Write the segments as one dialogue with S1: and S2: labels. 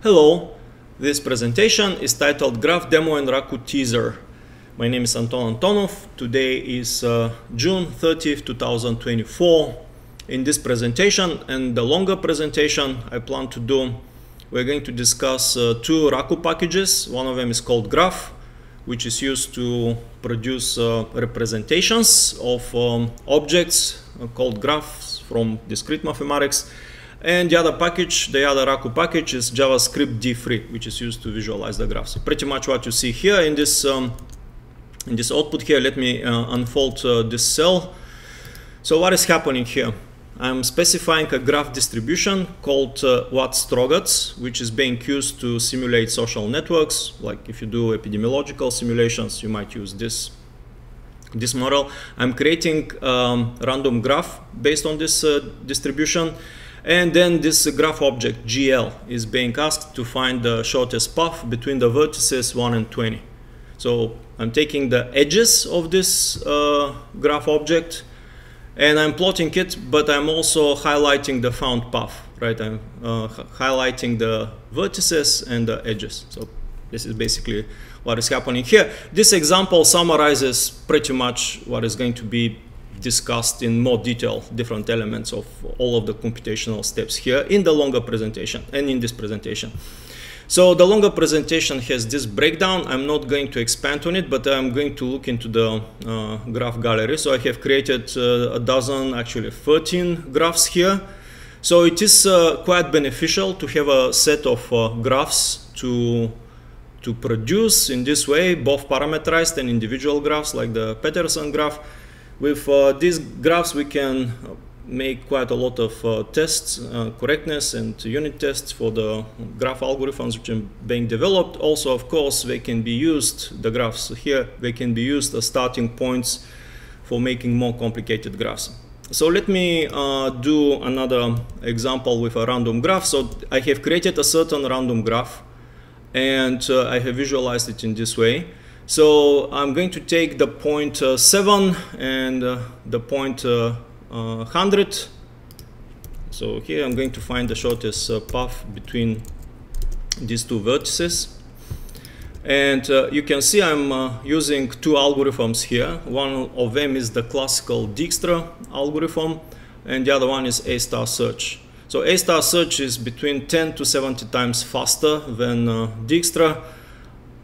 S1: Hello, this presentation is titled Graph Demo and Raku Teaser. My name is Anton Antonov. Today is June 30th, 2024. In this presentation and the longer presentation I plan to do, we're going to discuss two Raku packages. One of them is called Graph, which is used to produce representations of objects called graphs from discrete mathematics. And the other package, the other Raku package, is JavaScript D3, which is used to visualize the graphs. So pretty much what you see here in this output here. Let me unfold this cell. So what is happening here? I'm specifying a graph distribution called Watts-Strogatz, which is being used to simulate social networks. Like if you do epidemiological simulations, you might use this model. I'm creating random graph based on this distribution. And then this graph object, GL, is being asked to find the shortest path between the vertices 1 and 20. So I'm taking the edges of this graph object and I'm plotting it, but I'm also highlighting the found path, right? I'm highlighting the vertices and the edges. So this is basically what is happening here. This example summarizes pretty much what is going to be discussed in more detail, different elements of all of the computational steps here in the longer presentation and in this presentation. So the longer presentation has this breakdown. I'm not going to expand on it, but I'm going to look into the graph gallery. So I have created a dozen, actually 13 graphs here. So it is quite beneficial to have a set of graphs to produce in this way, both parameterized and individual graphs like the Peterson graph. With these graphs, we can make quite a lot of tests, correctness and unit tests for the graph algorithms which are being developed. Also, of course, they can be used, the graphs here, they can be used as starting points for making more complicated graphs. So let me do another example with a random graph. So I have created a certain random graph and I have visualized it in this way. So I'm going to take the point 7 and the point 100. So here I'm going to find the shortest path between these two vertices. And you can see I'm using two algorithms here. One of them is the classical Dijkstra algorithm, and the other one is A-star search. So A-star search is between 10 to 70 times faster than Dijkstra.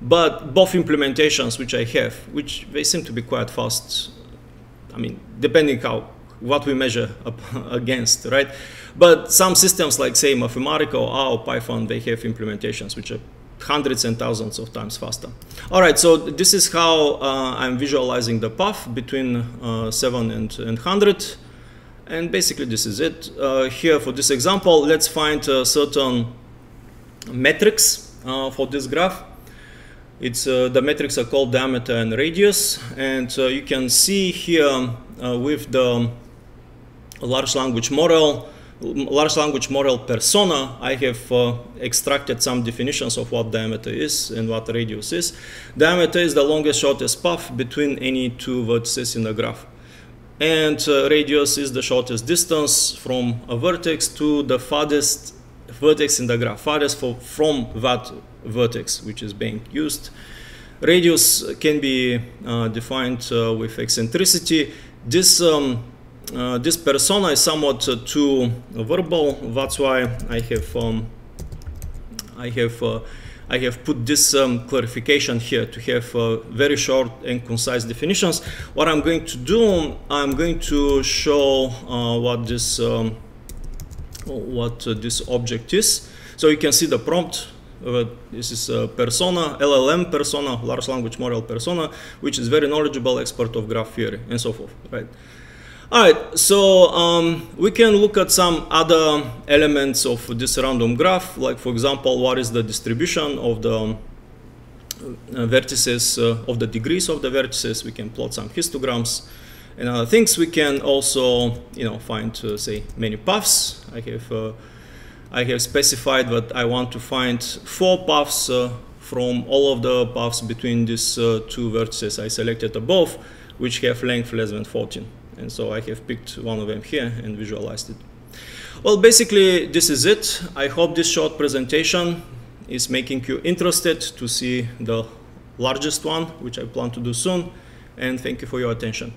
S1: But both implementations which I have, which they seem to be quite fast, I mean, depending what we measure up against, right? But some systems like, say, Mathematica or R or Python, they have implementations which are hundreds and thousands of times faster. All right, so this is how I'm visualizing the path between 7 and 100. And basically, this is it. Here, for this example, let's find certain metrics for this graph. It's the metrics are called diameter and radius, and you can see here with the large language model persona, I have extracted some definitions of what diameter is and what radius is. Diameter is the longest, shortest path between any two vertices in the graph, and radius is the shortest distance from a vertex to the farthest vertex in the graph, farthest from that vertex which is being used. Radius can be defined with eccentricity. This persona is somewhat too verbal. That's why I have put this clarification here to have very short and concise definitions. What I'm going to do, I'm going to show what this object is. So you can see the prompt. This is a persona, LLM persona, large language model persona, which is very knowledgeable expert of graph theory and so forth, right? All right, so we can look at some other elements of this random graph, like for example, what is the distribution of the vertices, of the degrees of the vertices. We can plot some histograms and other things. We can also, find, say, many paths. I have specified that I want to find 4 paths from all of the paths between these two vertices I selected above, which have length less than 14. And so I have picked one of them here and visualized it. Well, basically, this is it. I hope this short presentation is making you interested to see the largest one, which I plan to do soon. And thank you for your attention.